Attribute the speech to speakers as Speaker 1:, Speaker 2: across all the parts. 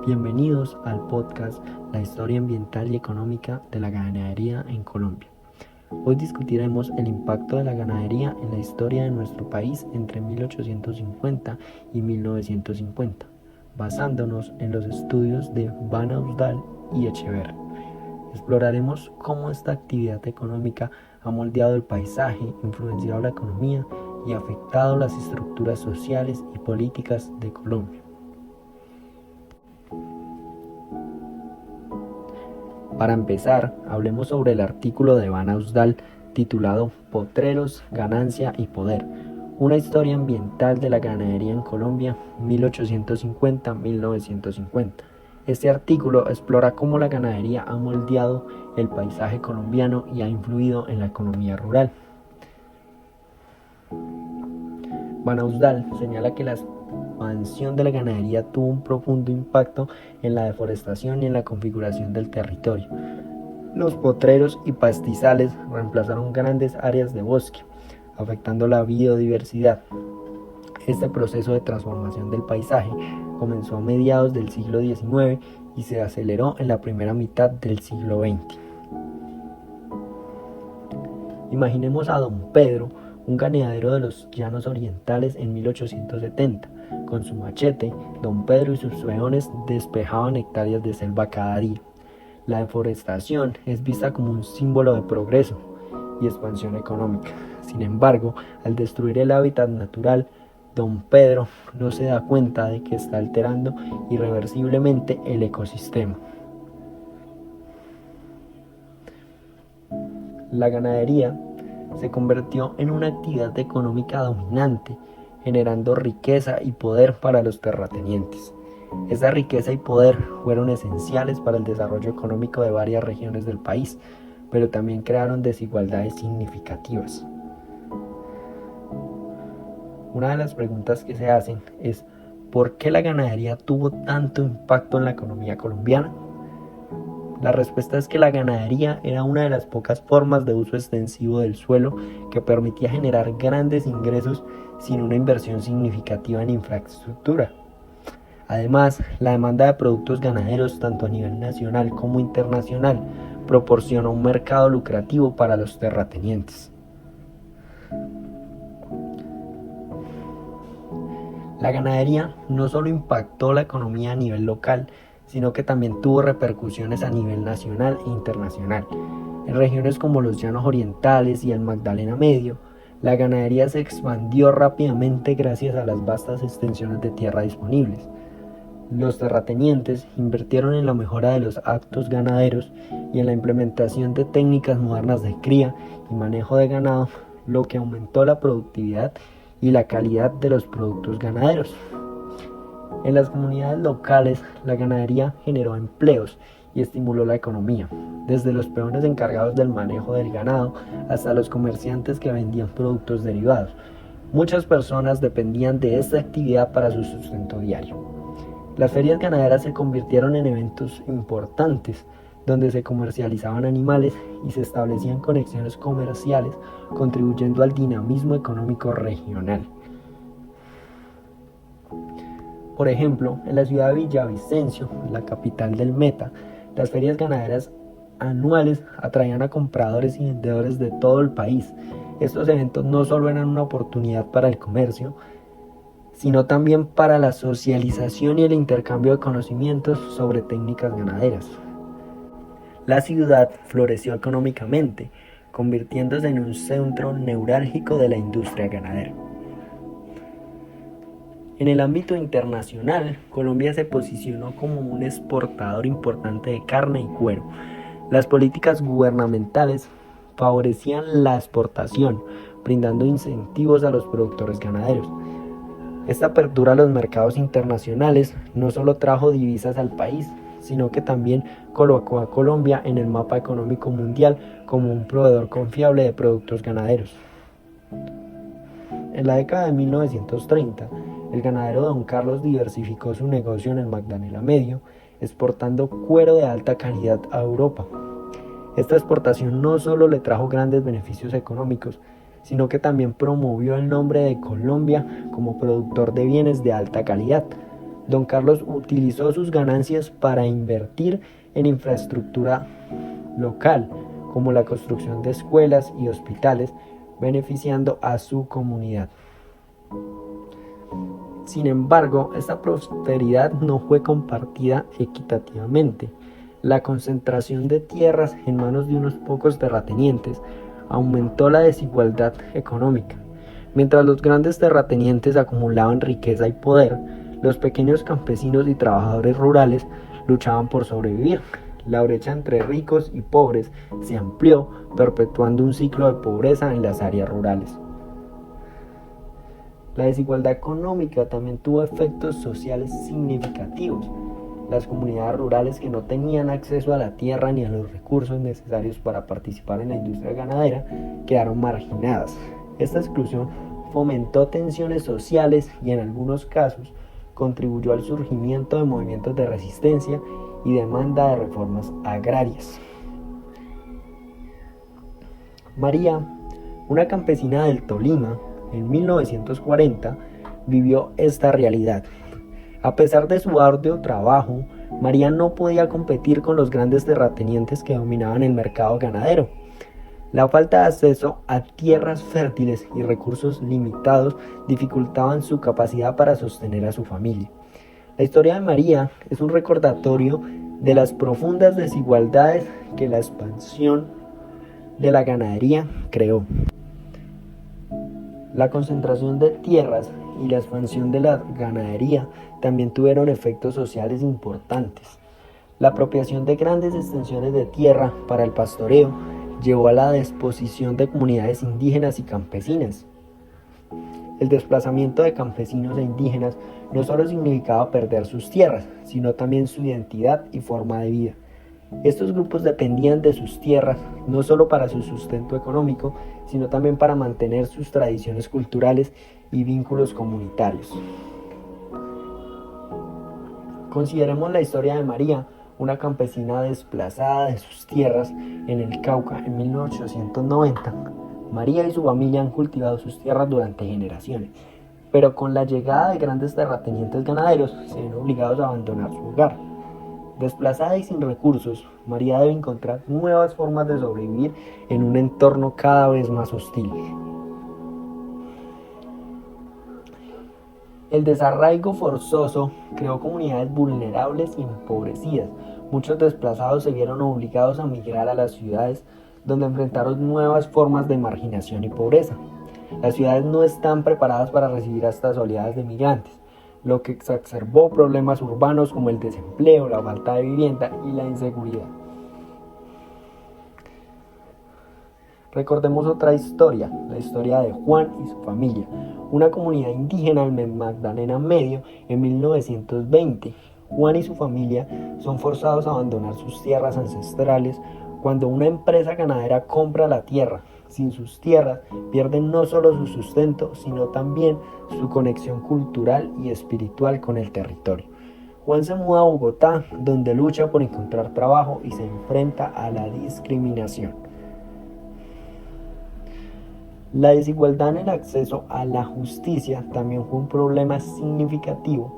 Speaker 1: Bienvenidos al podcast La historia ambiental y económica de la ganadería en Colombia. Hoy discutiremos el impacto de la ganadería en la historia de nuestro país entre 1850 y 1950, basándonos en los estudios de Van Ausdal y Echeverri. Exploraremos cómo esta actividad económica ha moldeado el paisaje, influenciado la economía y afectado las estructuras sociales y políticas de Colombia. Para empezar, hablemos sobre el artículo de Van Ausdal titulado Potreros, Ganancia y Poder, una historia ambiental de la ganadería en Colombia 1850-1950. Este artículo explora cómo la ganadería ha moldeado el paisaje colombiano y ha influido en la economía rural. Van Ausdal señala que la expansión de la ganadería tuvo un profundo impacto en la deforestación y en la configuración del territorio. Los potreros y pastizales reemplazaron grandes áreas de bosque, afectando la biodiversidad. Este proceso de transformación del paisaje comenzó a mediados del siglo XIX y se aceleró en la primera mitad del siglo XX. Imaginemos a Don Pedro, un ganadero de los llanos orientales en 1870. Con su machete, Don Pedro y sus peones despejaban hectáreas de selva cada día. La deforestación es vista como un símbolo de progreso y expansión económica. Sin embargo, al destruir el hábitat natural, Don Pedro no se da cuenta de que está alterando irreversiblemente el ecosistema. La ganadería se convirtió en una actividad económica dominante, generando riqueza y poder para los terratenientes. Esa riqueza y poder fueron esenciales para el desarrollo económico de varias regiones del país, pero también crearon desigualdades significativas. Una de las preguntas que se hacen es ¿por qué la ganadería tuvo tanto impacto en la economía colombiana? La respuesta es que la ganadería era una de las pocas formas de uso extensivo del suelo que permitía generar grandes ingresos sin una inversión significativa en infraestructura. Además, la demanda de productos ganaderos, tanto a nivel nacional como internacional, proporciona un mercado lucrativo para los terratenientes. La ganadería no solo impactó la economía a nivel local, sino que también tuvo repercusiones a nivel nacional e internacional. En regiones como los Llanos Orientales y el Magdalena Medio, la ganadería se expandió rápidamente gracias a las vastas extensiones de tierra disponibles. Los terratenientes invirtieron en la mejora de los actos ganaderos y en la implementación de técnicas modernas de cría y manejo de ganado, lo que aumentó la productividad y la calidad de los productos ganaderos. En las comunidades locales, la ganadería generó empleos y estimuló la economía, desde los peones encargados del manejo del ganado hasta los comerciantes que vendían productos derivados. Muchas personas dependían de esta actividad para su sustento diario. Las ferias ganaderas se convirtieron en eventos importantes, donde se comercializaban animales y se establecían conexiones comerciales, contribuyendo al dinamismo económico regional. Por ejemplo, en la ciudad de Villavicencio, la capital del Meta, las ferias ganaderas anuales atraían a compradores y vendedores de todo el país. Estos eventos no solo eran una oportunidad para el comercio, sino también para la socialización y el intercambio de conocimientos sobre técnicas ganaderas. La ciudad floreció económicamente, convirtiéndose en un centro neurálgico de la industria ganadera. En el ámbito internacional, Colombia se posicionó como un exportador importante de carne y cuero. Las políticas gubernamentales favorecían la exportación, brindando incentivos a los productores ganaderos. Esta apertura a los mercados internacionales no solo trajo divisas al país, sino que también colocó a Colombia en el mapa económico mundial como un proveedor confiable de productos ganaderos. En la década de 1930, el ganadero Don Carlos diversificó su negocio en el Magdalena Medio, exportando cuero de alta calidad a Europa. Esta exportación no solo le trajo grandes beneficios económicos, sino que también promovió el nombre de Colombia como productor de bienes de alta calidad. Don Carlos utilizó sus ganancias para invertir en infraestructura local, como la construcción de escuelas y hospitales, beneficiando a su comunidad. Sin embargo, esta prosperidad no fue compartida equitativamente. La concentración de tierras en manos de unos pocos terratenientes aumentó la desigualdad económica. Mientras los grandes terratenientes acumulaban riqueza y poder, los pequeños campesinos y trabajadores rurales luchaban por sobrevivir. La brecha entre ricos y pobres se amplió, perpetuando un ciclo de pobreza en las áreas rurales. La desigualdad económica también tuvo efectos sociales significativos. Las comunidades rurales que no tenían acceso a la tierra ni a los recursos necesarios para participar en la industria ganadera quedaron marginadas. Esta exclusión fomentó tensiones sociales y en algunos casos contribuyó al surgimiento de movimientos de resistencia y demanda de reformas agrarias. María, una campesina del Tolima, en 1940, vivió esta realidad. A pesar de su arduo trabajo, María no podía competir con los grandes terratenientes que dominaban el mercado ganadero. La falta de acceso a tierras fértiles y recursos limitados dificultaban su capacidad para sostener a su familia. La historia de María es un recordatorio de las profundas desigualdades que la expansión de la ganadería creó. La concentración de tierras y la expansión de la ganadería también tuvieron efectos sociales importantes. La apropiación de grandes extensiones de tierra para el pastoreo llevó a la desposesión de comunidades indígenas y campesinas. El desplazamiento de campesinos e indígenas no solo significaba perder sus tierras, sino también su identidad y forma de vida. Estos grupos dependían de sus tierras no solo para su sustento económico, sino también para mantener sus tradiciones culturales y vínculos comunitarios. Consideremos la historia de María, una campesina desplazada de sus tierras en el Cauca en 1890. María y su familia han cultivado sus tierras durante generaciones, pero con la llegada de grandes terratenientes ganaderos se ven obligados a abandonar su hogar. Desplazada y sin recursos, María debe encontrar nuevas formas de sobrevivir en un entorno cada vez más hostil. El desarraigo forzoso creó comunidades vulnerables y empobrecidas. Muchos desplazados se vieron obligados a migrar a las ciudades, donde enfrentaron nuevas formas de marginación y pobreza. Las ciudades no están preparadas para recibir a estas oleadas de migrantes, lo que exacerbó problemas urbanos como el desempleo, la falta de vivienda y la inseguridad. Recordemos otra historia, la historia de Juan y su familia, una comunidad indígena en Magdalena Medio en 1920. Juan y su familia son forzados a abandonar sus tierras ancestrales cuando una empresa ganadera compra la tierra. Sin sus tierras pierden no solo su sustento, sino también su conexión cultural y espiritual con el territorio. Juan se muda a Bogotá, donde lucha por encontrar trabajo y se enfrenta a la discriminación. La desigualdad en el acceso a la justicia también fue un problema significativo,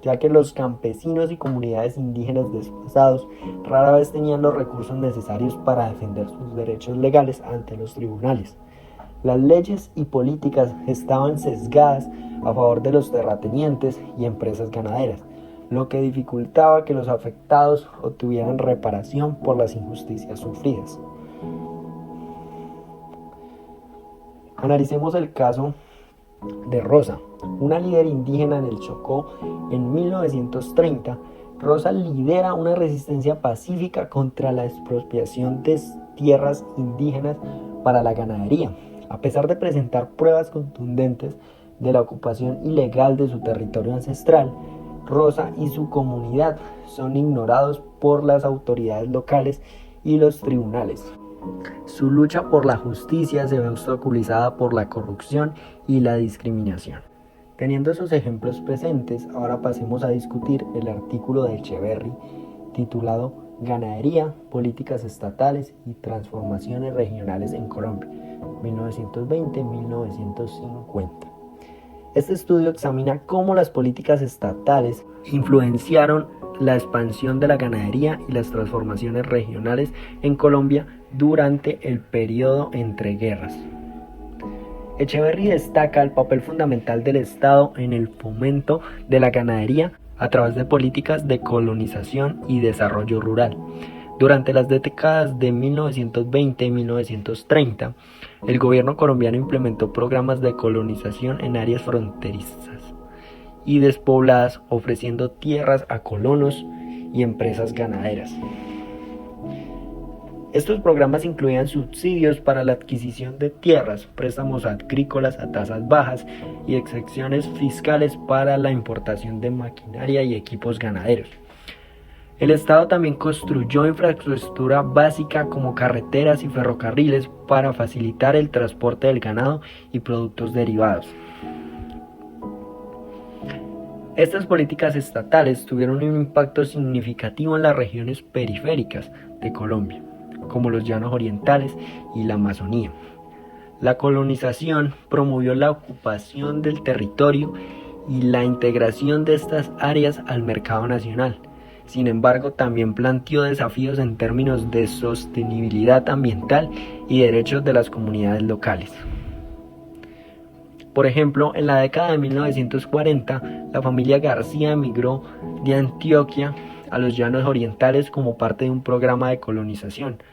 Speaker 1: ya que los campesinos y comunidades indígenas desplazados rara vez tenían los recursos necesarios para defender sus derechos legales ante los tribunales. Las leyes y políticas estaban sesgadas a favor de los terratenientes y empresas ganaderas, lo que dificultaba que los afectados obtuvieran reparación por las injusticias sufridas. Analicemos el caso de Rosa, una líder indígena en el Chocó en 1930. Rosa lidera una resistencia pacífica contra la expropiación de tierras indígenas para la ganadería. A pesar de presentar pruebas contundentes de la ocupación ilegal de su territorio ancestral, Rosa y su comunidad son ignorados por las autoridades locales y los tribunales. Su lucha por la justicia se ve obstaculizada por la corrupción y la discriminación. Teniendo esos ejemplos presentes, ahora pasemos a discutir el artículo de Echeverry titulado Ganadería, Políticas Estatales y Transformaciones Regionales en Colombia, 1920-1950. Este estudio examina cómo las políticas estatales influenciaron la expansión de la ganadería y las transformaciones regionales en Colombia durante el periodo entre guerras. Echeverry destaca el papel fundamental del Estado en el fomento de la ganadería a través de políticas de colonización y desarrollo rural. Durante las décadas de 1920 y 1930, el gobierno colombiano implementó programas de colonización en áreas fronterizas y despobladas, ofreciendo tierras a colonos y empresas ganaderas. Estos programas incluían subsidios para la adquisición de tierras, préstamos agrícolas a tasas bajas y exenciones fiscales para la importación de maquinaria y equipos ganaderos. El Estado también construyó infraestructura básica como carreteras y ferrocarriles para facilitar el transporte del ganado y productos derivados. Estas políticas estatales tuvieron un impacto significativo en las regiones periféricas de Colombia, como los llanos orientales y la Amazonía. La colonización promovió la ocupación del territorio y la integración de estas áreas al mercado nacional. Sin embargo, también planteó desafíos en términos de sostenibilidad ambiental y derechos de las comunidades locales. Por ejemplo, en la década de 1940, la familia García emigró de Antioquia a los llanos orientales como parte de un programa de colonización.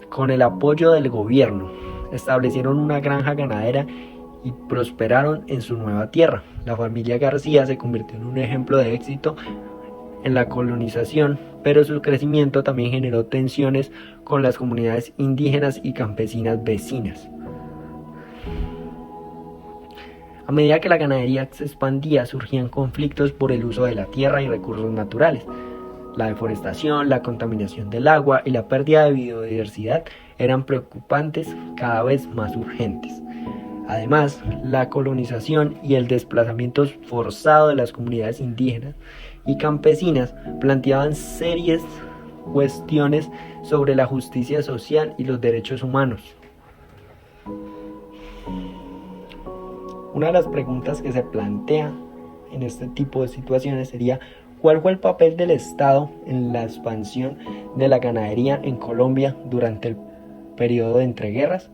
Speaker 1: Con el apoyo del gobierno, establecieron una granja ganadera y prosperaron en su nueva tierra. La familia García se convirtió en un ejemplo de éxito en la colonización, pero su crecimiento también generó tensiones con las comunidades indígenas y campesinas vecinas. A medida que la ganadería se expandía, surgían conflictos por el uso de la tierra y recursos naturales. La deforestación, la contaminación del agua y la pérdida de biodiversidad eran preocupantes, cada vez más urgentes. Además, la colonización y el desplazamiento forzado de las comunidades indígenas y campesinas planteaban serias cuestiones sobre la justicia social y los derechos humanos. Una de las preguntas que se plantea en este tipo de situaciones sería: ¿cuál fue el papel del Estado en la expansión de la ganadería en Colombia durante el periodo de entreguerras?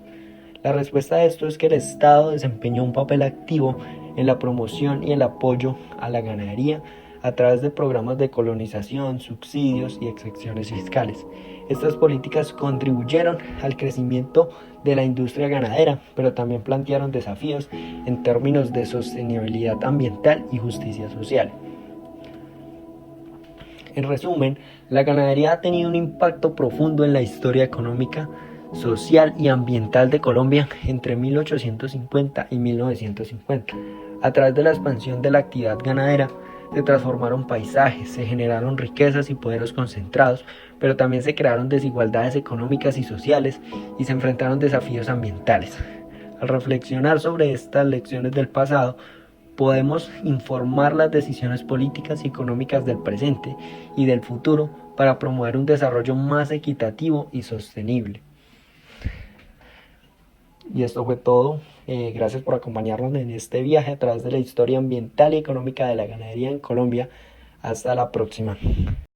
Speaker 1: La respuesta a esto es que el Estado desempeñó un papel activo en la promoción y el apoyo a la ganadería a través de programas de colonización, subsidios y exenciones fiscales. Estas políticas contribuyeron al crecimiento de la industria ganadera, pero también plantearon desafíos en términos de sostenibilidad ambiental y justicia social. En resumen, la ganadería ha tenido un impacto profundo en la historia económica, social y ambiental de Colombia entre 1850 y 1950. A través de la expansión de la actividad ganadera, se transformaron paisajes, se generaron riquezas y poderes concentrados, pero también se crearon desigualdades económicas y sociales y se enfrentaron desafíos ambientales. Al reflexionar sobre estas lecciones del pasado, podemos informar las decisiones políticas y económicas del presente y del futuro para promover un desarrollo más equitativo y sostenible. Y esto fue todo. Gracias por acompañarnos en este viaje a través de la historia ambiental y económica de la ganadería en Colombia. Hasta la próxima.